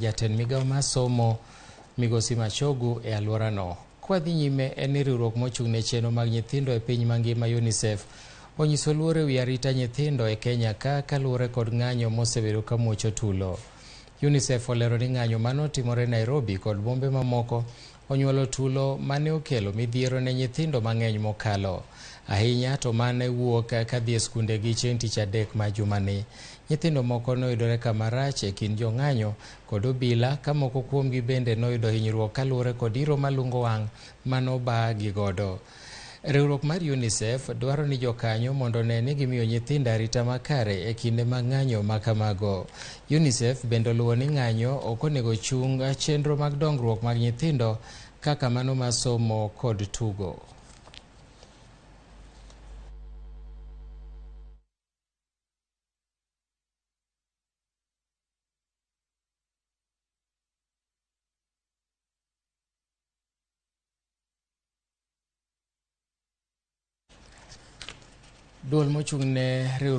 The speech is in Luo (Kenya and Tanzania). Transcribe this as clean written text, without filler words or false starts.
Jatend migawo mar somo Migosi Machogu e alworano. Kwadhi nyime en ni riwruok mochung' ne chenro mag nyithindo e piny mangima UNICEF onyiso luor e wi arita nyithindo e Kenya kaluwore kod ng'anyo mosebedo ka muocho tulo. UNICEF olero ni ng'anyo manotimore Nairobi kod bombe mamoko onyuolo tulo mane okelo midhiero ne nyithindo mang'eny mokalo, ahinya to mane wuok kadhi e skundegi chieng' tich adek ma jumani. Nyithindo moko noyudore kama rach e kind jong'anyo kod obila, ka moko kuomgi bende noyudo hinyruok kaluwore kod iro malungo wang' manoba gi godo. Riwruok mar UNICEF dwaro ni jokanyo mondo ne ni gimiyo nyithindo arita makare e kinde mag ng'anyo ma kamago. UNICEF bende luwo ni ng'anyo ok onego chung' chenro mag dongruok mag nyithindo kaka mano mar somo kod tugo. Duol mochung' ne